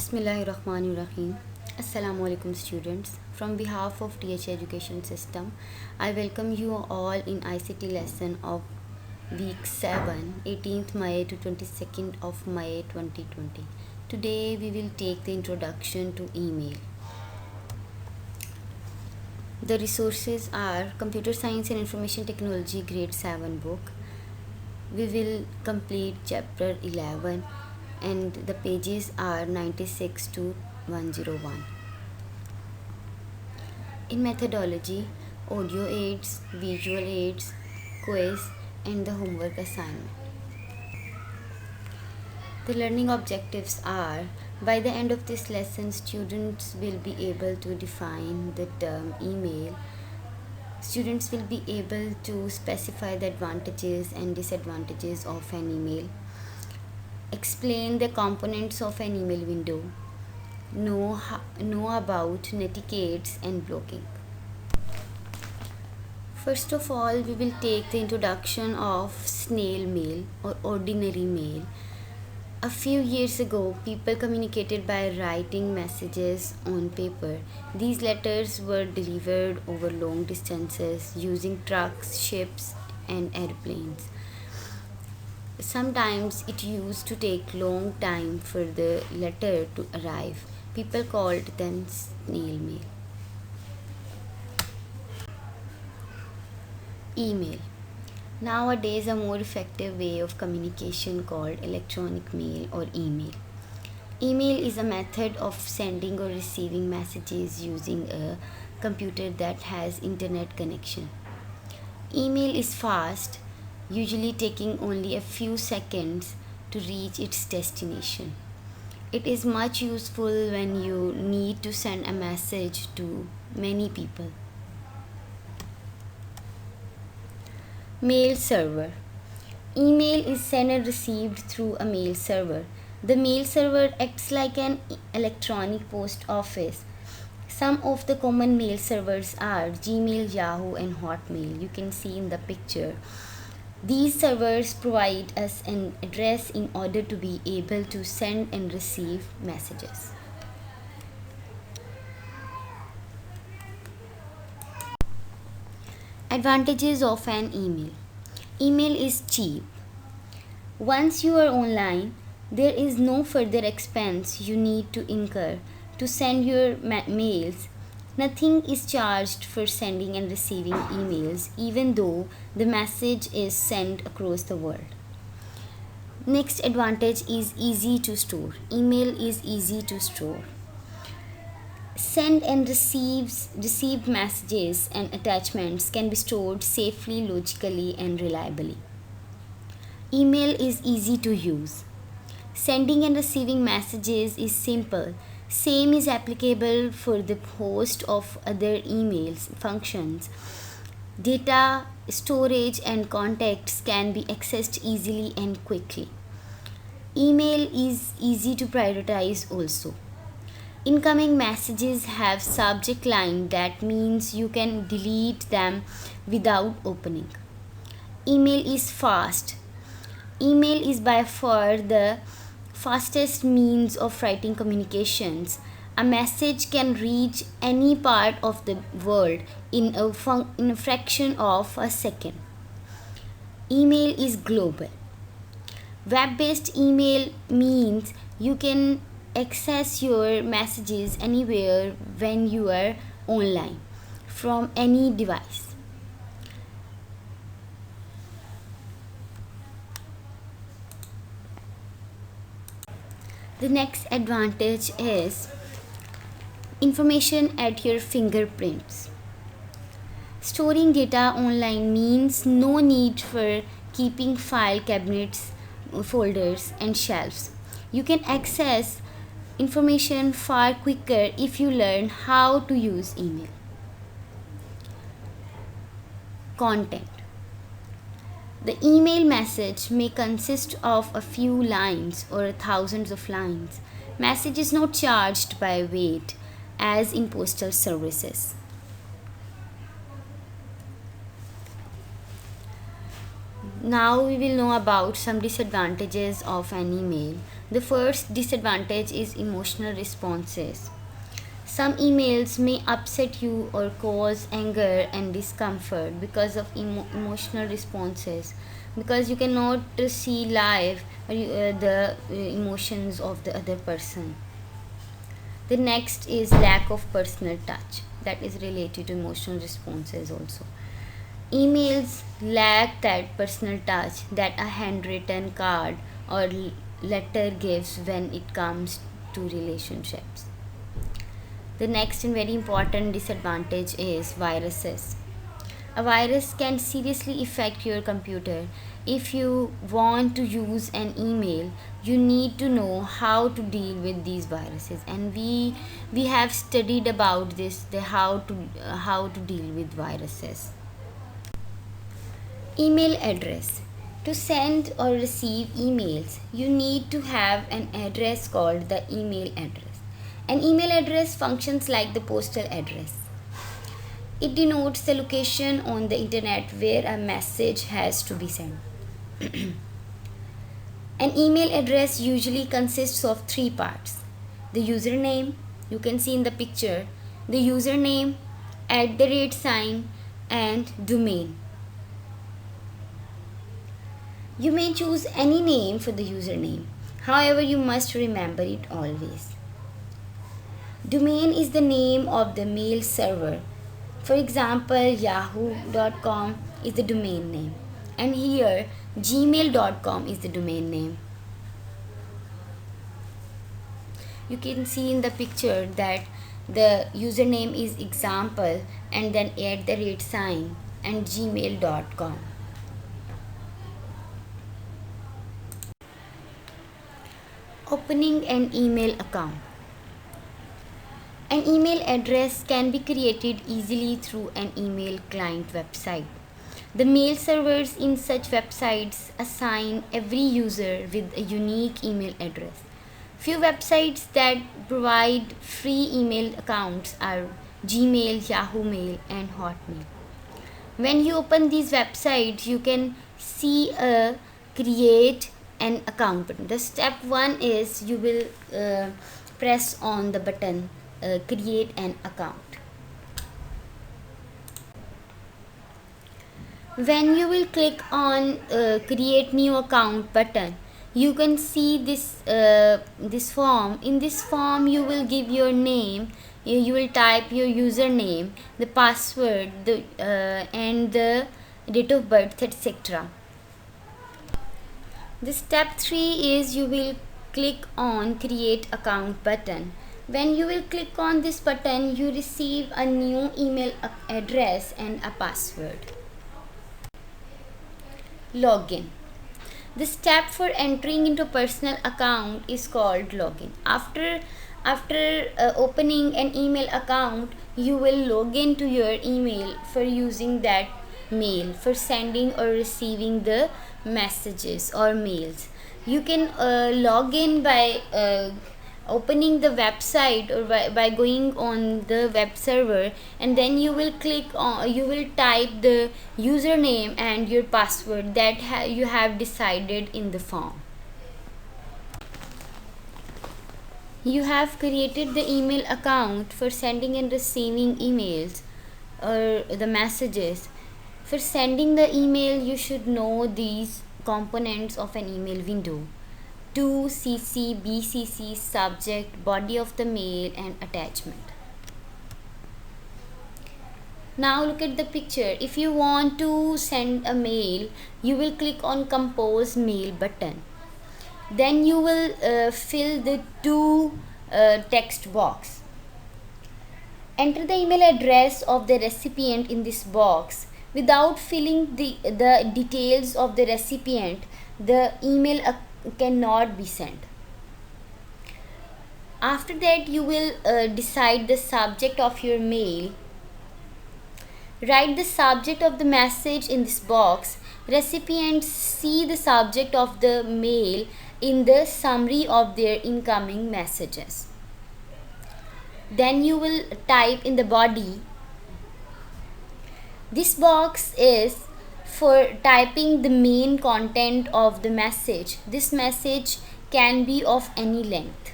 Bismillahirrahmanirrahim. Assalamu alaikum students. From behalf of TH Education System, I welcome you all in ICT lesson of week 7, 18th May to 22nd of May 2020. Today we will take the introduction to email. The resources are Computer Science and Information Technology Grade 7 book. We will complete chapter 11 and the pages are 96 to 101. In methodology, audio aids, visual aids, quiz and the homework assignment. The learning objectives are: by the end of this lesson, students will be able to define the term email. Students will be able to specify the advantages and disadvantages of an email. Explain the components of an email window. Know about netiquettes and blocking. First of all, we will take the introduction of snail mail or ordinary mail. A few years ago, people communicated by writing messages on paper. These letters were delivered over long distances using trucks, ships, and airplanes. Sometimes it used to take long time for the letter to arrive. People called them snail mail. Email. Nowadays, a more effective way of communication called electronic mail or email. Email is a method of sending or receiving messages using a computer that has internet connection. Email is fast, usually taking only a few seconds to reach its destination. It is much useful when you need to send a message to many people. Mail server. Email is sent and received through a mail server. The mail server acts like an electronic post office. Some of the common mail servers are Gmail, Yahoo, and Hotmail. You can see in the picture. These servers provide us an address in order to be able to send and receive messages. Advantages of an email. Email is cheap. Once you are online, there is no further expense you need to incur to send your mails. Nothing is charged for sending and receiving emails, even though the message is sent across the world. Next advantage is easy to store. Email is easy to store. Send and received messages and attachments can be stored safely, logically, and reliably. Email is easy to use. Sending and receiving messages is simple. Same is applicable for the host of other emails functions. Data, storage, and contacts can be accessed easily and quickly. Email is easy to prioritize also. Incoming messages have subject line, that means you can delete them without opening. Email is fast. Email is by far the fastest means of writing communications. A message can reach any part of the world in a fraction of a second. Email is global. Web-based email means you can access your messages anywhere when you are online from any device. The next advantage is information at your fingerprints. Storing data online means no need for keeping file cabinets, folders, and shelves. You can access information far quicker if you learn how to use email. Content. The email message may consist of a few lines or thousands of lines. Message is not charged by weight as in postal services. Now we will know about some disadvantages of an email. The first disadvantage is emotional responses. Some emails may upset you or cause anger and discomfort because of emotional responses, because you cannot see live the emotions of the other person. The next is lack of personal touch, that is related to emotional responses also. Emails lack that personal touch that a handwritten card or letter gives when it comes to relationships. The next and very important disadvantage is viruses. A virus can seriously affect your computer. If you want to use an email, you need to know how to deal with these viruses, and we have studied about this, the how to deal with viruses. Email address. To send or receive emails, you need to have an address called the email address. An email address functions like the postal address. It denotes the location on the internet where a message has to be sent. An email address usually consists of three parts: the username, you can see in the picture, the username, @sign, and domain. You may choose any name for the username, however, you must remember it always. Domain is the name of the mail server. For example, yahoo.com is the domain name, and here gmail.com is the domain name. You can see in the picture that the username is example and then @sign and gmail.com. Opening an email account. An email address can be created easily through an email client website. The mail servers in such websites assign every user with a unique email address. Few websites that provide free email accounts are Gmail, Yahoo Mail, and Hotmail. When you open these websites, you can see a create an account button. The step 1 is you will press on the button create an account. When you will click on create new account button, you can see this form. In this form you will give your name, you will type your username, the password, and the date of birth, etc. The step 3 is you will click on create account button. When you will click on this button, you receive a new email address and a password. Login. The step for entering into personal account is called login. After opening an email account, you will log in to your email for using that mail, for sending or receiving the messages or mails. You can log in by opening the website or by going on the web server, and then you will type the username and your password that you have decided in the form. You have created the email account for sending and receiving emails or the messages. For sending the email, you should know these components of an email window: to, CC, BCC, subject, body of the mail, and attachment. Now look at the picture. If you want to send a mail, you will click on compose mail button. Then you will fill the to text box. Enter the email address of the recipient in this box. Without filling the details of the recipient, the email cannot be sent. After that, you will decide the subject of your mail. Write the subject of the message in this box. Recipients see the subject of the mail in the summary of their incoming messages. Then you will type in the body. This box is for typing the main content of the message. This message can be of any length.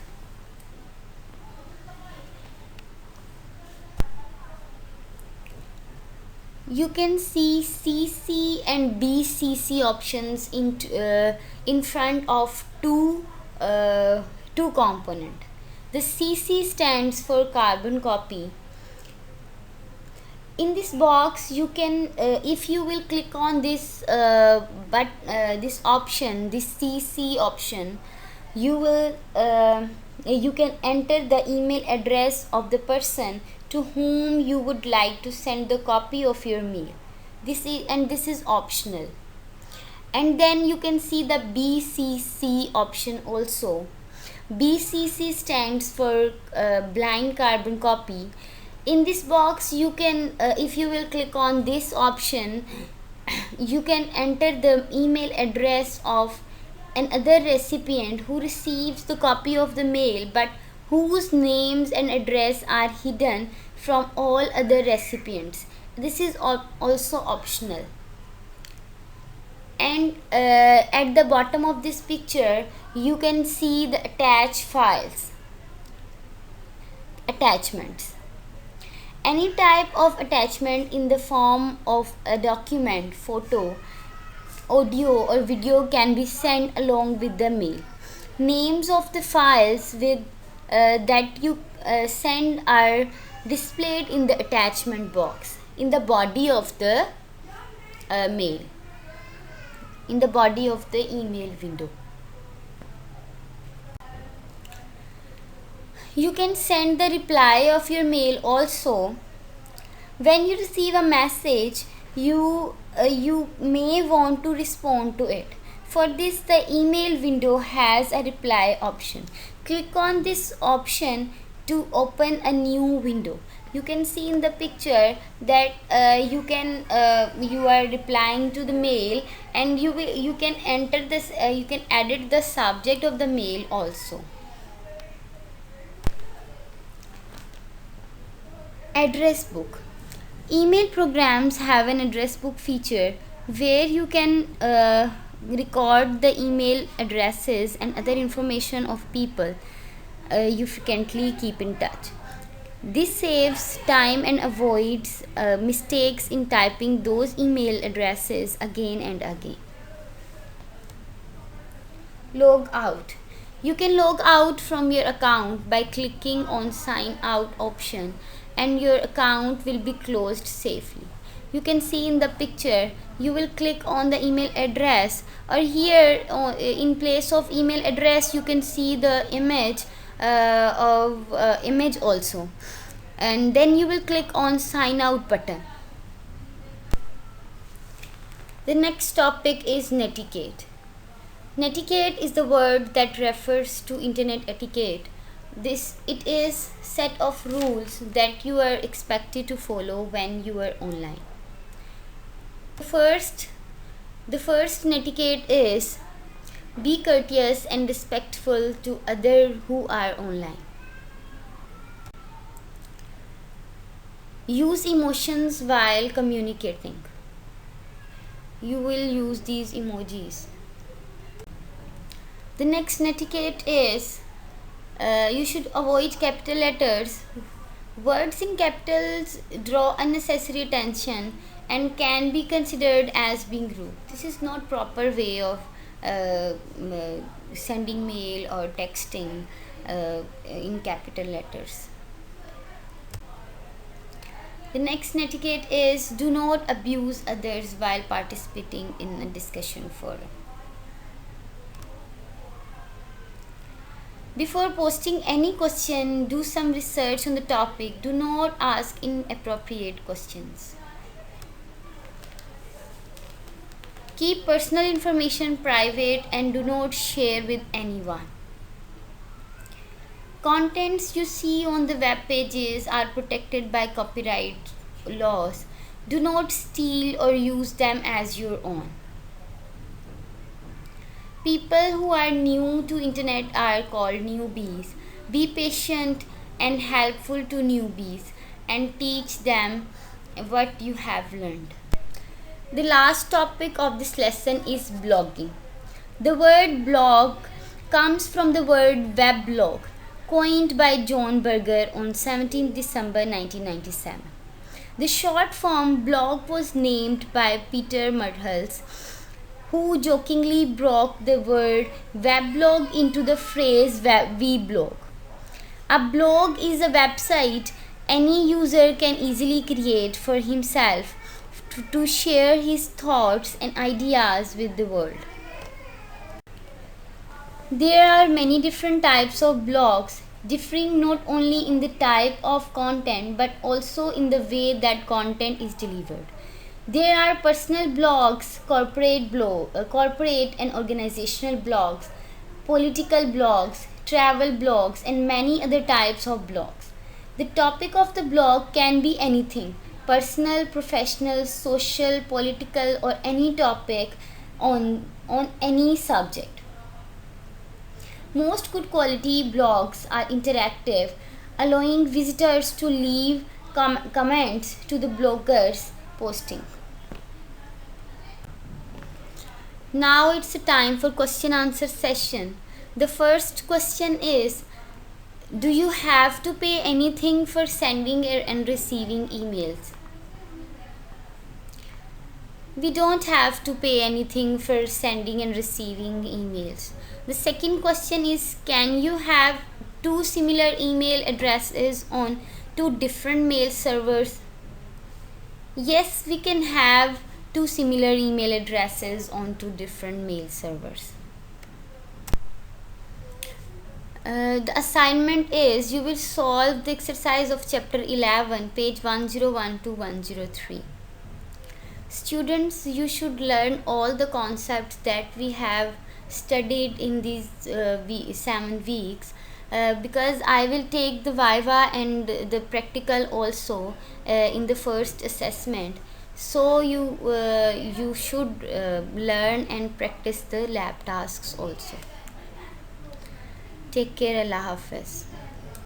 You can see CC and BCC options in front of two component. The CC stands for carbon copy. In this box you can if you will click on this this option, this CC option, you will you can enter the email address of the person to whom you would like to send the copy of your mail. This is optional. And then you can see the BCC option also. BCC stands for blind carbon copy. In this box you can if you will click on this option, you can enter the email address of another recipient who receives the copy of the mail but whose names and address are hidden from all other recipients. This is also optional. And at the bottom of this picture you can see the attached files, attachments. Any type of attachment in the form of a document, photo, audio or video can be sent along with the mail. Names of the files with that you send are displayed in the attachment box in the body of the mail, in the body of the email window. You can send the reply of your mail also. When you receive a message, you may want to respond to it. For this, the email window has a reply option. Click on this option to open a new window. You can see in the picture that you are replying to the mail, and you can enter this you can edit the subject of the mail also. Address book. Email programs have an address book feature where you can record the email addresses and other information of people you frequently keep in touch. This saves time and avoids mistakes in typing those email addresses again and again. Log out. You can log out from your account by clicking on sign out option, and your account will be closed safely. You can see in the picture, you will click on the email address, or here in place of email address you can see the image image also, and then you will click on sign out button. The next topic is netiquette. Netiquette is the word that refers to internet etiquette. It is set of rules that you are expected to follow when you are online. The first netiquette is be courteous and respectful to others who are online. Use emotions while communicating. You will use these emojis. The next netiquette is you should avoid capital letters. Words in capitals draw unnecessary attention and can be considered as being rude. This is not proper way of sending mail or texting in capital letters. The next netiquette is do not abuse others while participating in a discussion forum. Before posting any question, do some research on the topic. Do not ask inappropriate questions. Keep personal information private and do not share with anyone. Contents you see on the web pages are protected by copyright laws. Do not steal or use them as your own. People who are new to internet are called newbies. Be patient and helpful to newbies and teach them what you have learned. The last topic of this lesson is blogging. The word blog comes from the word weblog, coined by John Berger on 17 December 1997. The short form blog was named by Peter Murhals, who jokingly broke the word weblog into the phrase weblog. A blog is a website any user can easily create for himself to share his thoughts and ideas with the world. There are many different types of blogs, differing not only in the type of content but also in the way that content is delivered. There are personal blogs, corporate and organizational blogs, political blogs, travel blogs, and many other types of blogs. The topic of the blog can be anything: personal, professional, social, political, or any topic on any subject. Most good quality blogs are interactive, allowing visitors to leave comments to the bloggers posting. Now it's a time for question answer session. The first question is, do you have to pay anything for sending and receiving emails? We don't have to pay anything for sending and receiving emails. The second question is, can you have two similar email addresses on two different mail servers? Yes, we can have two similar email addresses on two different mail servers. The assignment is, you will solve the exercise of chapter 11, page 101 to 103. Students, you should learn all the concepts that we have studied in these 7 weeks, because I will take the Viva and the practical also in the first assessment. So you should learn and practice the lab tasks also. Take care. Allah Hafiz.